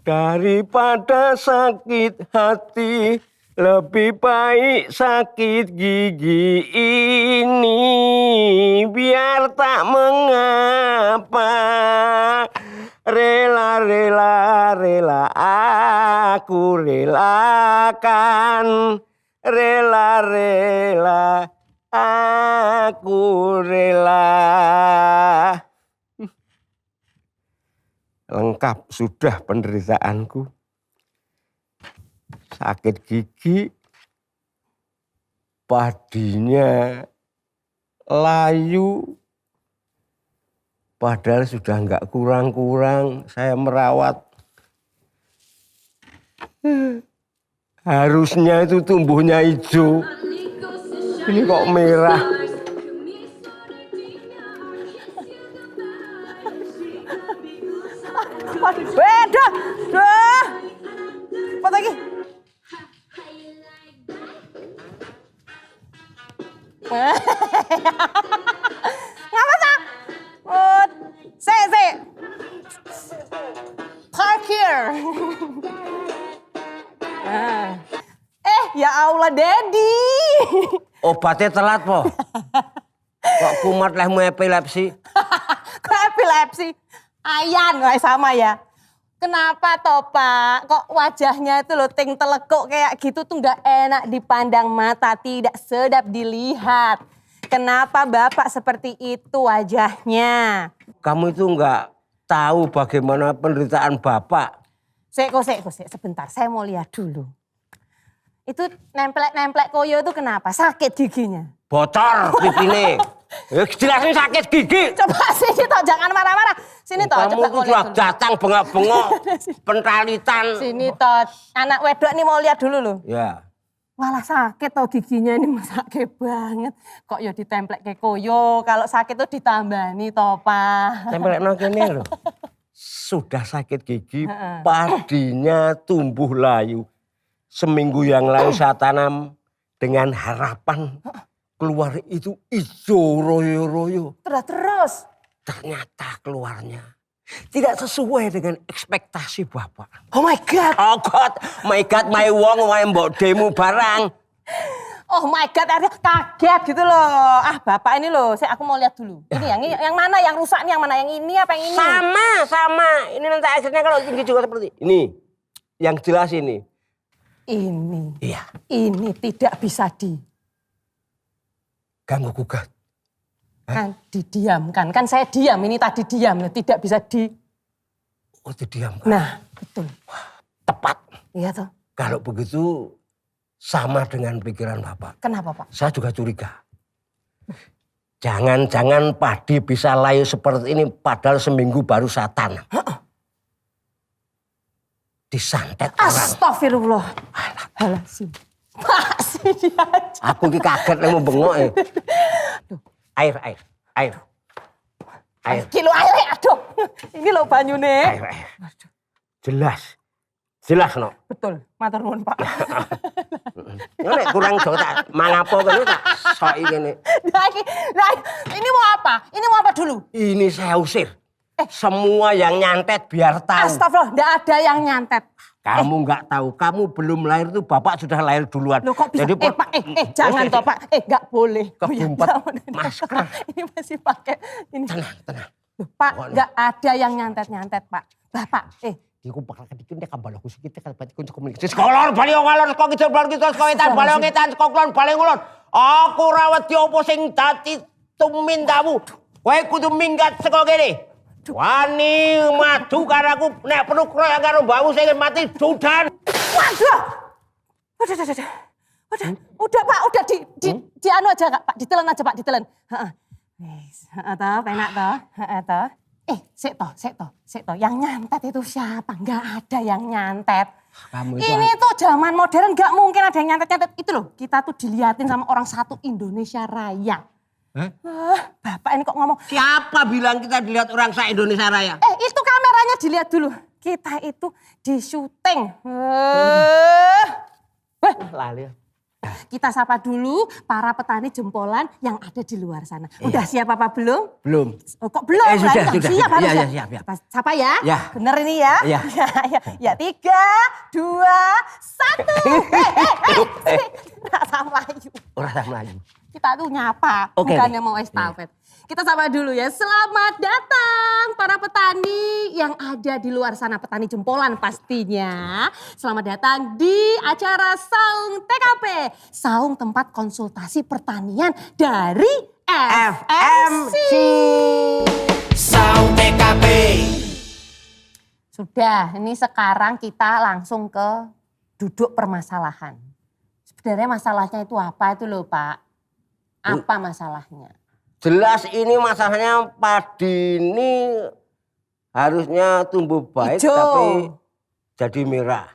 Daripada sakit hati, lebih baik sakit gigi ini. Biar tak mengapa, rela aku relakan. Rela aku rela. Lengkap sudah penderitaanku. Sakit gigi, padinya layu. Padahal sudah enggak kurang-kurang saya merawat. Harusnya itu tumbuhnya hijau. Ini kok merah. Beda. Dah. Apa lagi? Ngapa sih? Sik. Park here. Ya Allah, Daddy. Obatnya telat, po. Kok kumat lehmu epilepsi? Kok epilepsi? Ayan, nggak sama ya. Kenapa toh Pak? Kok wajahnya itu loh ting telekuk kayak gitu tuh nggak enak dipandang mata, tidak sedap dilihat. Kenapa Bapak seperti itu wajahnya? Kamu itu nggak tahu bagaimana penderitaan Bapak. Sik, sebentar saya mau lihat dulu. Itu nemplek koyo itu kenapa? Sakit giginya? Bocor pipine. Jelasin sakit gigi. Coba sini toh, jangan marah-marah. Sini toh, kamu coba mau sudah lihat dulu. datang bengok-bengok pentralitan. Sini toh, anak wedok nih mau lihat dulu loh. Ya. Walah sakit toh giginya ini sakit banget. Kok ya ditemplek ke koyo, kalau sakit tuh ditambani toh Pak. Templek kene loh. Sudah sakit gigi, padinya tumbuh layu. Seminggu yang lalu saya tanam dengan harapan keluar itu hijau royo-royo. Terus? Ternyata keluarnya tidak sesuai dengan ekspektasi Bapak. Oh my God. Oh God, my wong, my mbok demu barang. Oh my God, kaget gitu loh. Bapak ini loh, aku mau lihat dulu. Ini yang mana yang rusak nih, yang mana yang ini apa yang ini? Sama. Ini nanti akhirnya kalau tinggi juga seperti ini. Yang jelas ini. Ini. Iya. Ini tidak bisa ganggu gugat. Kan didiamkan. Kan saya diam, ini tadi diam. Tidak bisa Oh, didiamkan. Nah, betul. Tepat. Iya toh. Kalau begitu sama dengan pikiran Bapak. Kenapa Pak? Saya juga curiga. Jangan-jangan padi bisa layu seperti ini padahal seminggu baru saya tanam. Disantet orang. Astagfirullahaladzim. Masih dia aja. Aku ki kaget mau bengok ya. Air. Kilo air, aduh. Ini loh banyune. Air. Jelas no. Betul, matur nuwun Pak. Ini kurang jauh tak mangapo kan tak sok ini. Nah, ini mau apa? Ini mau apa dulu? Ini saya usir. Semua yang nyantet biar tahu. Astagfirullah, enggak ada yang nyantet. Kamu nggak tahu, kamu belum lahir tuh Bapak sudah lahir duluan. Loh kok bisa? Jadi, Pak, jangan toh Pak. Nggak boleh. Kebumpet masker. Ini masih pakai ini. Tenang. Loh, Pak, nggak ada yang nyantet Pak. Bapak, Iku bakal kedikit dek kambal aku sikit kan berarti kunci komunikasi. Sekolor bali ngalor kok kidul bali kita sekoitan bali ngetan sekolon bali ngulon. Aku rawat opo sing dadi tumindamu. Kowe kudu minggat saka kene. Wani madu karo aku nek perlu kroyak karo mbakmu sing mati dudan. Waduh. Udah Pak, udah di anu aja Pak, ditelan aja Pak, ditelan. Heeh. Wis, toh, penak toh. Sik toh. Yang nyantet itu siapa? Nggak ada yang nyantet. Ini tuh zaman modern nggak mungkin ada yang nyantet itu loh. Kita tuh diliatin sama orang satu Indonesia Raya. Bapak ini kok ngomong. Siapa bilang kita dilihat orang se-Indonesia Raya? Itu kameranya dilihat dulu. Kita itu di syuting. Lali. kita sapa dulu para petani jempolan yang ada di luar sana. Udah siap apa belum? Belum. Oh, kok belum? Sudah. Siap, harus Iya, ya. siap. Kita sapa ya. Ya. Bener ini ya. Ya. Ya, 3, 2, 1. Rasa Melayu. Rasa Melayu. Kita tuh nyapa, Oke, bukannya nih. mau estafet. Kita sapa dulu ya. Selamat datang para petani yang ada di luar sana. Petani jempolan pastinya. Selamat datang di acara Saung TKP. Saung tempat konsultasi pertanian dari FMC. Saung TKP. Sudah, ini sekarang kita langsung ke duduk permasalahan. Sebenarnya masalahnya itu apa itu loh Pak? Apa masalahnya? Jelas ini masalahnya padi ini harusnya tumbuh baik Ijo. tapi jadi merah.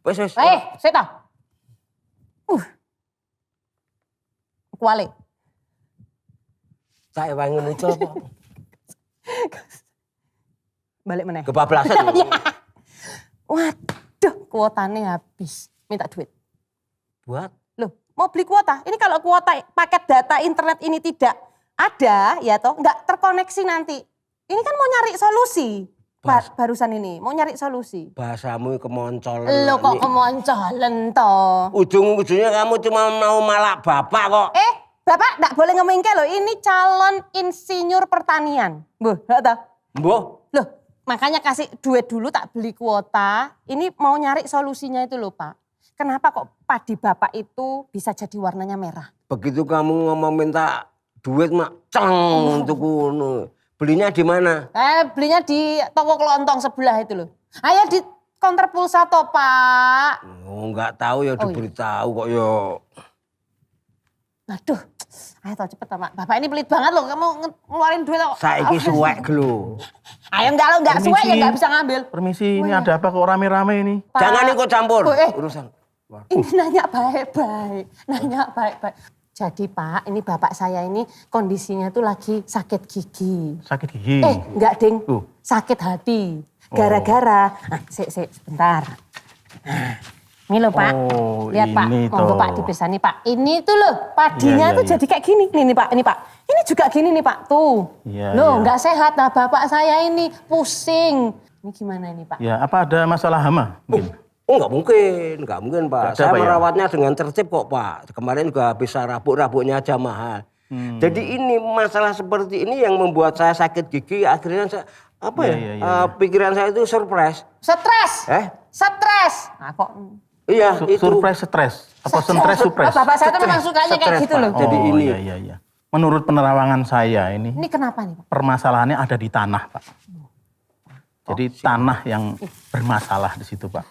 Wes. Seta. Kuali. Saya wangi itu apa? Balik meneh. Kebablasan. Waduh, kuotanya habis. Minta duit. Buat Loh, mau beli kuota? Ini kalau kuota paket data internet ini tidak ada, ya toh, nggak terkoneksi nanti. Ini kan mau nyari solusi. Barusan ini, mau nyari solusi. bahasamu kemoncolan. Lo kok kemoncolen toh? Ujung-ujungnya kamu cuma mau malak bapak kok. Bapak nggak boleh ngemengke loh, ini calon insinyur pertanian. Nggak tahu. Mbah, Loh, makanya kasih duit dulu tak beli kuota. Ini mau nyari solusinya itu loh Pak. Kenapa kok padi Bapak itu bisa jadi warnanya merah? begitu kamu ngomong minta duit mak ceng untuk kuno. Belinya di mana? Belinya di toko kelontong sebelah itu loh. Ayo di counter pulsa toh Pak. Oh, enggak tahu ya diberitahu kok yo. Aduh, ayo toh cepet toh Pak. Bapak ini pelit banget loh, kamu ngeluarin duit toh. Saiki suwek gelo. Ayo enggak suwe ya enggak bisa ngambil. Permisi, ini ada apa kok rame-rame ini? Pak. Jangan ikut campur Oh, urusan. Ini nanya baik-baik, Jadi Pak, ini bapak saya ini kondisinya tuh lagi sakit gigi. Sakit gigi. Enggak ding, sakit hati. Gara-gara, sebentar. Nah, ini loh Pak, Oh, lihat Pak, ini monggo toh. Pak dipisah nih Pak. Ini tuh loh, padinya Iya, tuh iya. jadi kayak gini. Ini Pak, ini juga gini nih Pak, tuh. Iya, Loh, iya. enggak sehat. Nah bapak saya ini pusing. Ini gimana ini Pak? Ya, apa ada masalah hama? Mungkin. Oh, enggak mungkin Pak. Nggak ada, Saya Pak, ya? merawatnya dengan tertib kok Pak. Kemarin juga bisa rabuk-rabuknya aja mahal. Jadi ini masalah seperti ini yang membuat saya sakit gigi. Akhirnya saya, pikiran saya itu surprise. Stres. Stres. Nah kok... Iya itu. Surprise stres. Apa stres supres? Bapak saya tuh memang sukanya kayak Stres, gitu Pak. loh. Jadi ini. Iya. Menurut penerawangan saya ini Kenapa nih Pak? permasalahannya ada di tanah, Pak. Jadi tanah yang bermasalah di situ, Pak.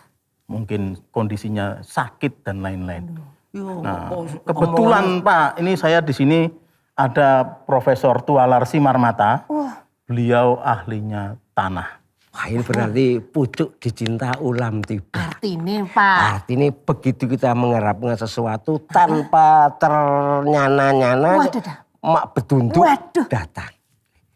Mungkin kondisinya sakit dan lain-lain. Nah, kebetulan Pak, ini saya di sini ada Profesor Tualarsi Marmata. Beliau ahlinya tanah. Wah, ini berarti pucuk dicinta ulam tiba. Artinya Pak. Artinya begitu kita mengharapkan sesuatu tanpa ternyana-nyana, Waduh dah. mak bedunduk Waduh. datang.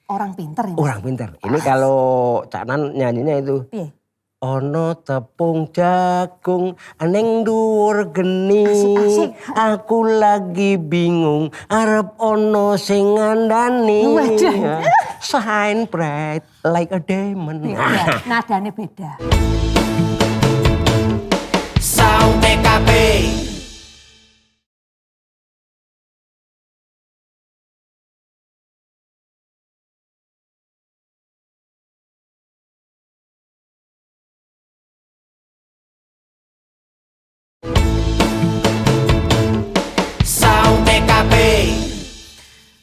Orang pinter ini. Orang pintar. Ini kalau Cak Nan nyanyinya itu. Piye? Ono tepung jagung aneng dhuwur geni. Asik. Aku lagi bingung arep ono sing ngandani. Waduh. Shine bright like a diamond. Beda, nadanya beda. Saung TKP. Saung TKP.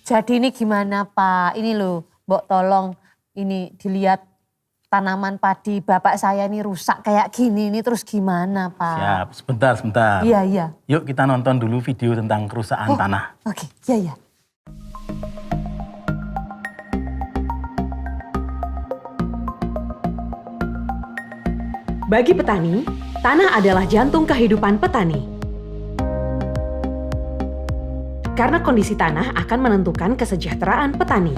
Jadi ini gimana Pak? Ini loh, Mbok tolong ini dilihat tanaman padi bapak saya ini rusak kayak gini. Ini terus gimana Pak? Siap, sebentar. Iya. Yuk kita nonton dulu video tentang kerusakan tanah. Oke, iya. Bagi petani, tanah adalah jantung kehidupan petani. Karena kondisi tanah akan menentukan kesejahteraan petani.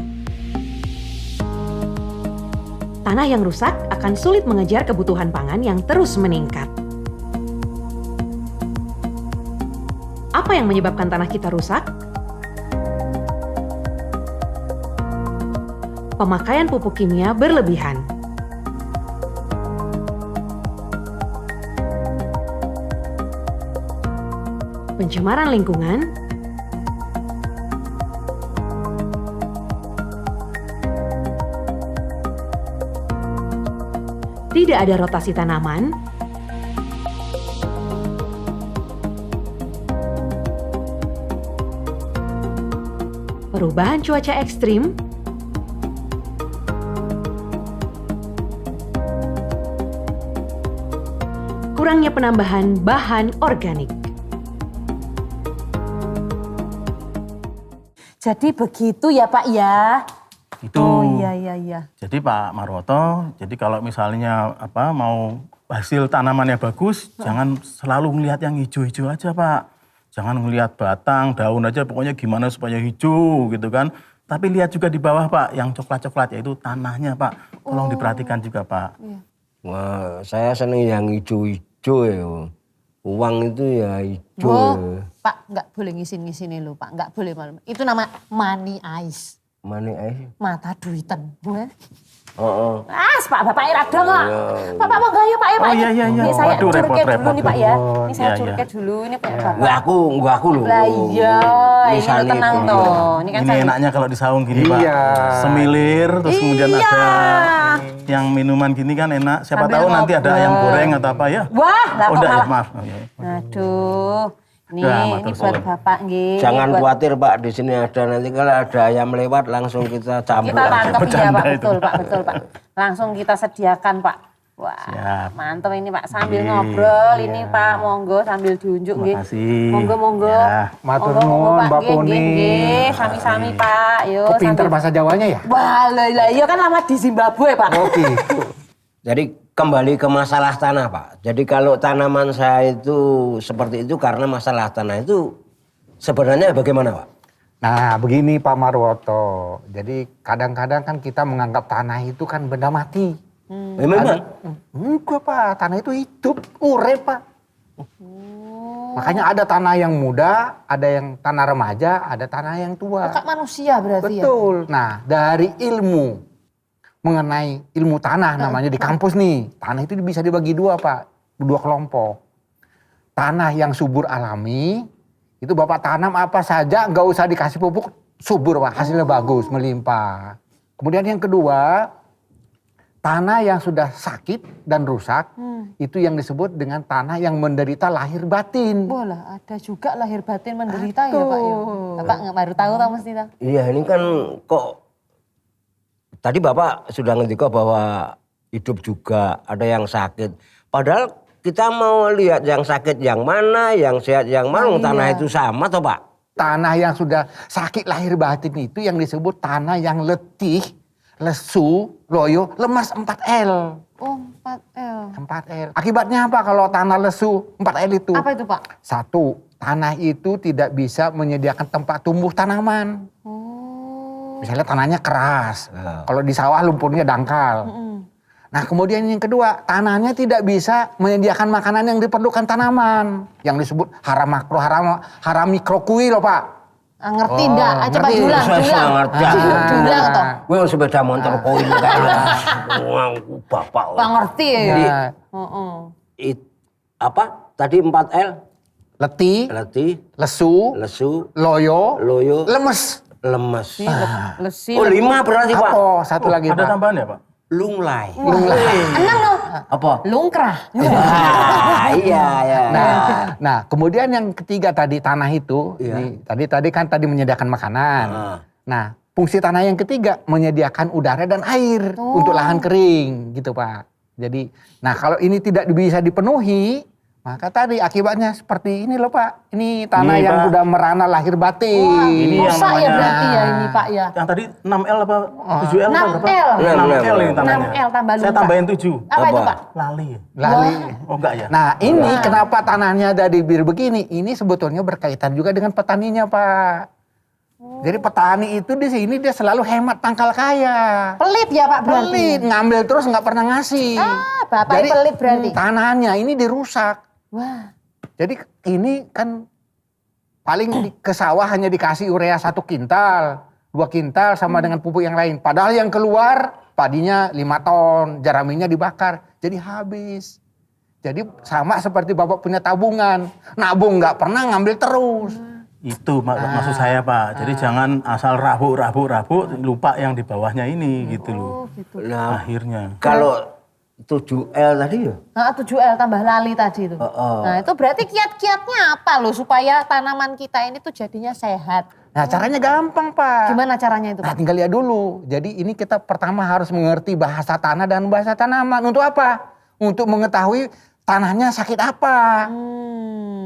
Tanah yang rusak akan sulit mengejar kebutuhan pangan yang terus meningkat. Apa yang menyebabkan tanah kita rusak? Pemakaian pupuk kimia berlebihan. Pencemaran lingkungan. Tidak ada rotasi tanaman. Perubahan cuaca ekstrim. Kurangnya penambahan bahan organik. Jadi begitu ya Pak ya? Itu. Oh iya. Jadi Pak Marwoto, jadi kalau misalnya mau hasil tanamannya bagus, jangan selalu melihat yang hijau-hijau aja Pak. Jangan melihat batang, daun aja, pokoknya gimana supaya hijau gitu kan. Tapi lihat juga di bawah Pak, yang coklat-coklat yaitu tanahnya Pak. Tolong diperhatikan juga Pak. Wah, saya seneng yang hijau-hijau ya. Uang itu ya hijau. Pak nggak boleh ngisin-ngisini lo Pak, nggak boleh malam. Itu nama money eyes. Money eyes? Mata duitan. Oh. Pak, Bapak Irada nggak? Bapak mau gaya Pak ya Pak? Oh iya. Ini saya Waduh, curket dulu repot. nih Pak ya. Ini saya Iya. curket dulu, ini Pak Bapak. Enggak aku loh. Lah iya, ini Misalnya lo tenang itu, toh. Ini kan Ini saya... enaknya kalau di saung gini Pak. Iya. Semilir, terus kemudian Iya. ada yang minuman gini kan enak. Siapa Sambil tahu nanti ada ayam ngobrol. goreng atau apa ya. Wah, lah Oh kok enggak ya, malah. maaf. Oh, iya. Aduh, ini matur buat suwun. Bapak nggih. Jangan Ini buat- khawatir Pak, di sini ada nanti kalau ada ayam lewat langsung kita campur. Kita tangkap ya Bercanda Pak, itu. betul Pak. Langsung kita sediakan Pak. Wah, Siap. mantap ini Pak. Sambil Iya. ngobrol ini Pak, monggo sambil diunjuk nggih. Makasih. Monggo. Ya. Matur Monggo, nuwun, Pak. Mbak Nggih, Poni. nggih. Sami-sami Pak. Yo, Kok pinter sambil- bahasa Jawanya ya? Wah, lah iya kan lama di Zimbabwe Pak. Oh gitu. Jadi kembali ke masalah tanah Pak. Jadi kalau tanaman saya itu seperti itu karena masalah tanah itu sebenarnya bagaimana Pak? Nah begini Pak Marwoto. Jadi kadang-kadang kan kita menganggap tanah itu kan benda mati. Memang. Enggak Pak, tanah itu hidup, urip Pak. Makanya ada tanah yang muda, ada yang tanah remaja, ada tanah yang tua. Kak manusia berarti ya. Betul. Nah, dari ilmu mengenai ilmu tanah namanya di kampus nih. Tanah itu bisa dibagi dua, Pak. Dua kelompok. Tanah yang subur alami, itu Bapak tanam apa saja, nggak usah dikasih pupuk, subur, Pak. Hasilnya bagus, melimpah. Kemudian yang kedua, tanah yang sudah sakit dan rusak, itu yang disebut dengan tanah yang menderita lahir batin. Bola, ada juga lahir batin menderita ya Pak. Ya. Betul. Bapak nggak baru tahu tau mesti tahu. Iya ini kan kok tadi Bapak sudah ngerti kok bahwa hidup juga ada yang sakit. Padahal kita mau lihat yang sakit yang mana, yang sehat yang mana, tanah itu sama toh Pak? Tanah yang sudah sakit lahir batin itu yang disebut tanah yang letih, lesu, loyo, lemas 4L. Oh, 4L. 4L. Akibatnya apa kalau tanah lesu 4L itu? Apa itu Pak? Satu, tanah itu tidak bisa menyediakan tempat tumbuh tanaman. Oh. Misalnya tanahnya keras, kalau di sawah lumpurnya dangkal. Nah kemudian yang kedua, tanahnya tidak bisa menyediakan makanan yang diperlukan tanaman. Yang disebut haram makro, haram mikro kui loh Pak. Ah, ngerti enggak? Ah, coba ngerti. dulang. Saya ngerti. Dulang toh. Gue sepeda motor koin kayaknya. Wah, Bapak. Pak ngerti ya. Jadi, Heeh. apa? Tadi 4L? Letih, Letih, lesu, lesu, loyo, loyo, lemes. lemes. Lesi. Oh 5 berarti Pak? Apa? Satu lagi Ada Pak. tambahan ya Pak? Lunglai. Enam loh. Apa? Lungkrah. Iya. Nah, kemudian yang ketiga tadi tanah itu, Iya. ini, tadi kan menyediakan makanan. Nah, fungsi tanah yang ketiga menyediakan udara dan air untuk lahan kering, gitu Pak. Jadi, nah kalau ini tidak bisa dipenuhi, maka tadi akibatnya seperti ini loh Pak. Ini tanah Ini, yang Pak. sudah merana lahir batin. Ini yang Rusak ya namanya- berarti ya ini Pak ya. Yang tadi 6L apa 7L? 6L. 6L ini tanahnya. 6L tambah Saya luka. tambahin 7. Apa itu Pak? Lali. Lali. Oh enggak ya? Nah ini kenapa tanahnya dari bir begini? Ini sebetulnya berkaitan juga dengan petaninya Pak. Jadi petani itu di sini dia selalu hemat pangkal kaya. Pelit ya Pak berarti. Pelit, ngambil terus nggak pernah ngasih. Ah, Bapak pelit berarti. Tanahnya ini dirusak. Wah. Jadi ini kan paling ke sawah hanya dikasih urea 1 kintal, 2 kintal sama dengan pupuk yang lain. Padahal yang keluar padinya 5 ton, jaraminya dibakar, jadi habis. Jadi sama seperti Bapak punya tabungan, nabung nggak pernah ngambil terus. Itu maksud saya Pak. Jadi jangan asal rabuk lupa yang di bawahnya ini gitu loh. Gitu. Nah, Akhirnya. kalau 7L tadi ya? Nah, 7L tambah lali tadi itu. Nah, itu berarti kiat-kiatnya apa loh supaya tanaman kita ini tuh jadinya sehat. Nah caranya gampang Pak. Gimana caranya itu, Nah Pak? tinggal lihat dulu. Jadi ini kita pertama harus mengerti bahasa tanah dan bahasa tanaman. Untuk apa? Untuk mengetahui tanahnya sakit apa.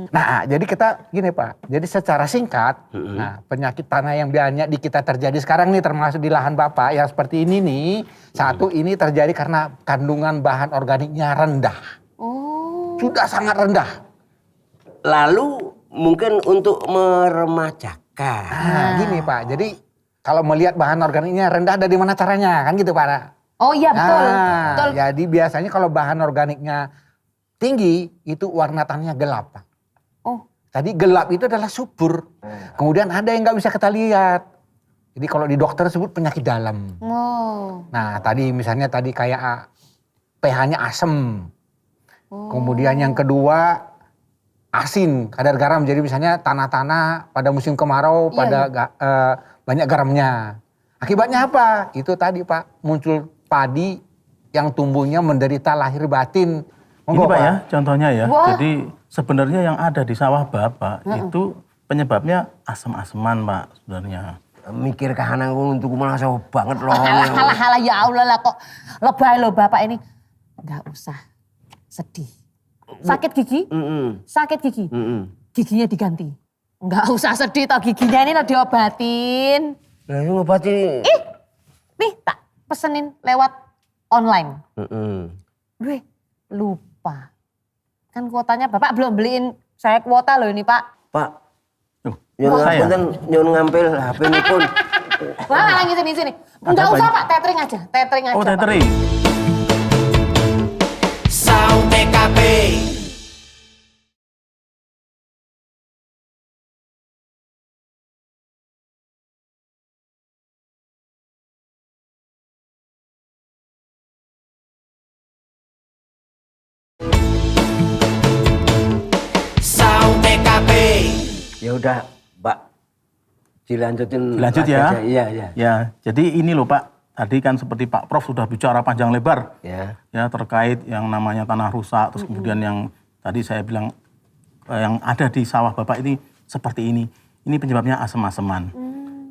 Nah jadi kita gini Pak. Jadi secara singkat, nah penyakit tanah yang banyak di kita terjadi sekarang nih termasuk di lahan Bapak yang seperti ini nih. Satu ini terjadi karena kandungan bahan organiknya rendah. Sudah sangat rendah. Lalu mungkin untuk meremajakan. Nah gini Pak. Jadi kalau melihat bahan organiknya rendah dari mana caranya? Kan gitu Pak. Oh iya betul. Nah, Betul. jadi biasanya kalau bahan organiknya tinggi itu warna tanahnya gelap Pak. Oh. Tadi gelap itu adalah subur. Kemudian ada yang nggak bisa kita lihat. Jadi kalau di dokter sebut penyakit dalam. Oh. Nah tadi misalnya tadi kayak pH-nya asam. Kemudian yang kedua asin, kadar garam. Jadi misalnya tanah-tanah pada musim kemarau banyak garamnya. Akibatnya apa? Itu tadi Pak, muncul padi yang tumbuhnya menderita lahir batin. Ini Pak ya, contohnya ya. Wah. Jadi sebenarnya yang ada di sawah Bapak itu penyebabnya asam-aseman Pak sebenarnya. Mikir kahanan untuk merasa banget loh. Halah ya Allah lah kok lebay loh Bapak ini. Nggak usah sedih. Sakit gigi? Sakit gigi? Giginya diganti. Nggak usah sedih toh giginya ini lo diobatin. Nah, ini ngobati. Nih tak pesenin lewat online. Wih lupa. Kan kuotanya Bapak belum beliin saya kuota loh ini Pak. Pak, Tuh, nyon saya. ngapunten nyon ngampil HP ini pun. Wah lagi sini. Enggak apa usah ini? Pak, tethering aja Oh, Pak. tethering. Sound TKP. Sound TKP. Ya udah, Pak. Dilanjutin. Lanjut lagi ya. aja. Iya. Ya, jadi ini loh Pak. Tadi kan seperti Pak Prof sudah bicara panjang lebar. Ya. Ya, terkait yang namanya tanah rusak. Terus kemudian yang tadi saya bilang yang ada di sawah Bapak ini seperti ini. Ini penyebabnya asam-aseman.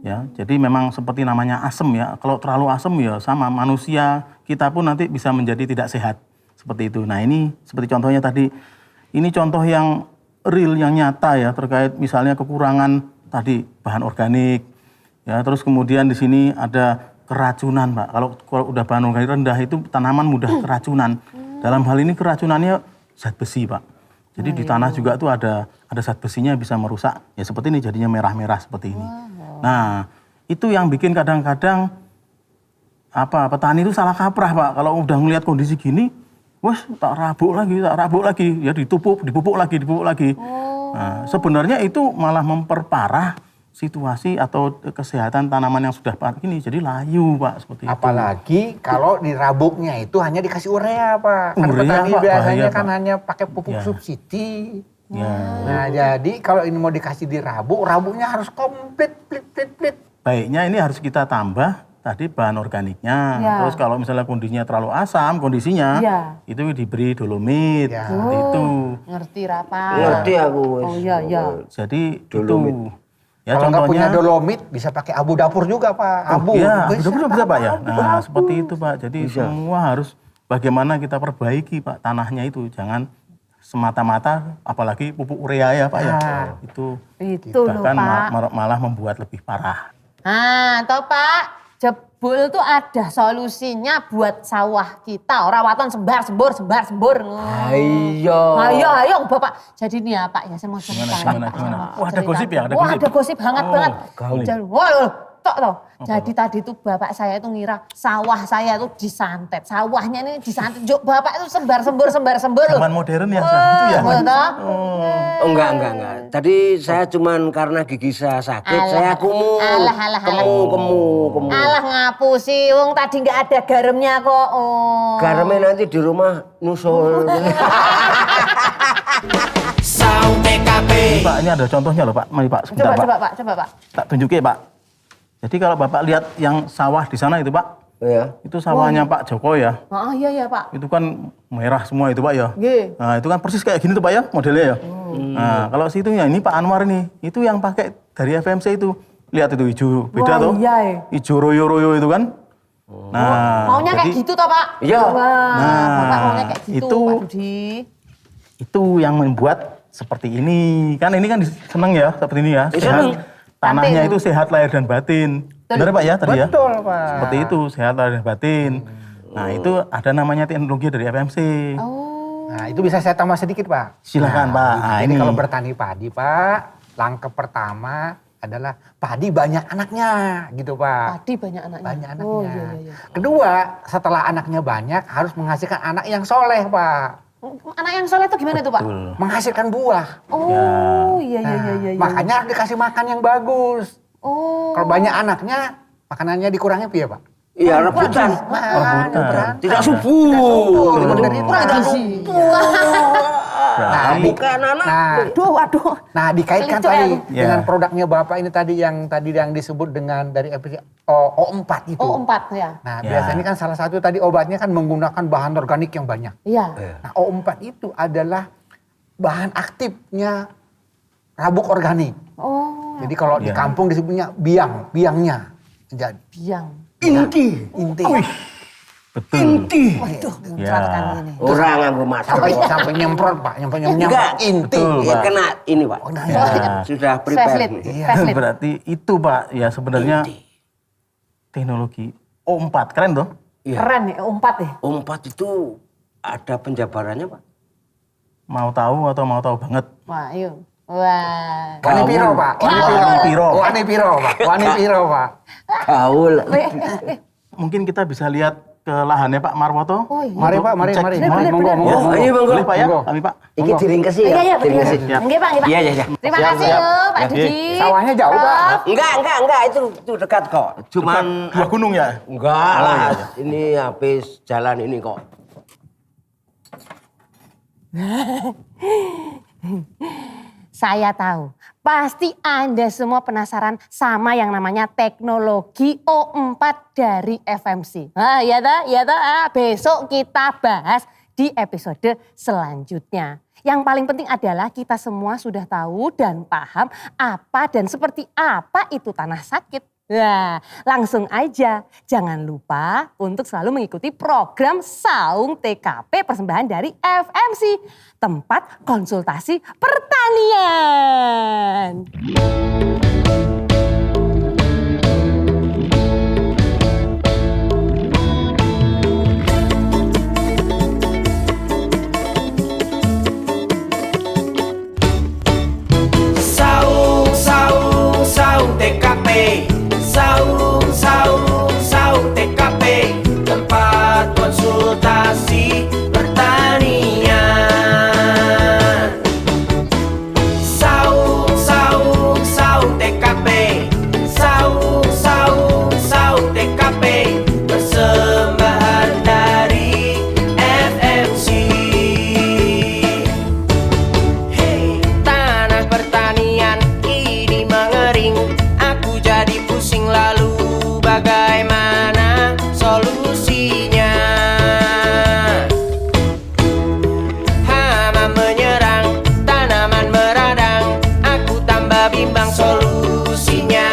Ya, jadi memang seperti namanya asam ya. Kalau terlalu asam ya sama manusia kita pun nanti bisa menjadi tidak sehat. Seperti itu. Nah ini seperti contohnya tadi. Ini contoh yang real, yang nyata ya. Terkait misalnya kekurangan tadi bahan organik. Ya, terus kemudian di sini ada keracunan Pak. Kalau udah bahan organik rendah itu tanaman mudah keracunan. Dalam hal ini keracunannya zat besi Pak. Jadi di tanah juga tuh ada zat besinya bisa merusak. Ya seperti ini jadinya merah-merah seperti ini. Nah, itu yang bikin kadang-kadang petani itu salah kaprah Pak. Kalau udah ngelihat kondisi gini, wes tak rabuk lagi, ya dipupuk lagi. Nah, sebenarnya itu malah memperparah situasi atau kesehatan tanaman yang sudah gini, jadi layu Pak seperti itu. Apalagi kalau di rabuknya itu hanya dikasih urea Pak. Kan Urea, petani Pak, biasanya bahaya, kan Pak. hanya pakai pupuk Ya. subsidi. Ya. Nah jadi kalau ini mau dikasih di rabuk, rabuknya harus komplit, plit. Baiknya ini harus kita tambah tadi bahan organiknya. Ya. Terus kalau misalnya kondisinya terlalu asam, Ya. itu diberi dolomit. Ya. Seperti itu. Ngerti Rapa. Ngerti aku. wes. Oh iya. Jadi Dolomit. itu. Ya kalau nggak punya contohnya. dolomit bisa pakai abu dapur juga Pak. Abu. Ya, Bisa, bisa Pak ya. abu, Nah, abu. seperti itu Pak. Jadi semua harus bagaimana kita perbaiki Pak tanahnya itu. Jangan semata-mata apalagi pupuk urea ya Pak ya. Itu Itu loh bahkan Pak. malah membuat lebih parah. Nah, toh Pak, jebul tuh ada solusinya buat sawah kita. Rawatan sembur. Ayo. Ayo Bapak. Jadi nih ya Pak ya, saya mau cerita. Gimana? Pak. Gimana? Saya mau Wah, ada cerita. gosip ya, ada Wah, gosip. ada gosip hangat Oh, banget. kali. Wah, tok toh. Jadi tadi tuh bapak saya itu ngira sawah saya itu disantet. Sawahnya ini disantet. Bapak itu sembur loh. Zaman modern ya, itu ya. Betul. Enggak. Tadi saya cuman karena gigi saya sakit, saya kumul. Kemu. Alah ngapusi, wong tadi nggak ada garamnya kok. Oh. Garamnya nanti di rumah nusul. Saung TKP. Pak, ini ada contohnya loh Pak. Mari Pak, sebentar Pak. Coba Pak. Tak tunjukin Pak. Jadi kalau Bapak lihat yang sawah di sana itu Pak, Iya. itu sawahnya Pak Joko ya. Oh iya Pak. Itu kan merah semua itu Pak ya. Nggih. Nah itu kan persis kayak gini tuh Pak ya modelnya ya. Nah kalau situ ya ini Pak Anwar nih, itu yang pakai dari FMC itu. Lihat itu hijau beda tuh. Iya. Hijau royo-royo itu kan. Nah, Maunya kayak jadi gitu toh Pak? Iya. Wah, Nah, Bapak maunya kayak gitu itu- Pak Budi. itu yang membuat seperti ini. Kan ini kan seneng ya seperti ini ya. Seneng. Tanahnya Cantik, itu sehat lahir dan batin. Benar Pak ya tadi ya? Betul Pak. Seperti itu, sehat lahir dan batin. Nah itu ada namanya teknologi dari FMC. Oh. Nah itu bisa saya tambah sedikit Pak. Silakan Pak. Nah, Jadi ini. kalau bertani padi Pak, langkah pertama adalah padi banyak anaknya gitu Pak. Padi banyak anaknya. Banyak anaknya. Oh iya. Kedua, setelah anaknya banyak harus menghasilkan anak yang soleh Pak. Anak yang soleh itu gimana tuh Pak? Betul. Menghasilkan buah. Oh iya. Makanya harus dikasih makan yang bagus. Oh. Kalau banyak anaknya, makanannya dikurangi piye Pak? Iya, rebutan. Rebutan. Tidak subur. Bener itu. Kurang gizi. Nah, Bukan anak. Aduh. Nah, dikaitkan Kelincu tadi ya. dengan produknya Bapak ini tadi yang disebut dengan dari O4 itu. Oh 4 ya. Nah, Ya. biasanya kan salah satu tadi obatnya kan menggunakan bahan organik yang banyak. Iya. Nah, O4 itu adalah bahan aktifnya rabuk organik. Oh. Jadi kalau di Ya. kampung disebutnya biangnya. Jadi Biang. Inti. inti. Betul. Waduh, Ya. mencratkan ini. Orang nganggo mata. Sampai nyemprot Pak, nyampe Enggak. inti. Betul, Ya, Pak. kena ini Pak. nah, Ya. Sudah Facelift. prepare. Iya. Facelift. Berarti itu Pak, ya sebenarnya teknologi O4 keren tuh. Iya. Keren nih, 4 ya. O4 itu ada penjabarannya Pak. Mau tahu atau mau tahu banget? Wah, yuk. Wah. Wani piro Pak? Wani piro Pak? Gaul. Mungkin kita bisa lihat ke lahannya Pak Marwoto. Oh iya. Mari Pak, mari. Bener. Monggo. Ayo monggo. Boleh Pak ya, Monggo. kami Pak. Iki diringkesi ya. Iya, Diringkesi. bener. Nggih, Pak. Iya. Terima Siap, kasih siap. loh, Pak Ya, Didi. Sawahnya jauh Pak. Enggak, itu dekat kok. Cuman Dua gunung ya? enggak lah. Ini habis jalan ini kok. Saya tahu, pasti Anda semua penasaran sama yang namanya teknologi O4 dari FMC. Iya toh. Besok kita bahas di episode selanjutnya. Yang paling penting adalah kita semua sudah tahu dan paham apa dan seperti apa itu tanah sakit. Nah, langsung aja. Jangan lupa untuk selalu mengikuti program Saung TKP persembahan dari FMC. Tempat konsultasi pertanian. Saung TKP. Saung TKP. Tempat konsultasi pertanian. Saung TKP. Saung TKP. Persembahan dari FMC. Hey, tanah pertanian ini mengering. Aku jadi pusing lalu bagaimana solusinya? Hama menyerang, tanaman meradang. Aku tambah bimbang solusinya.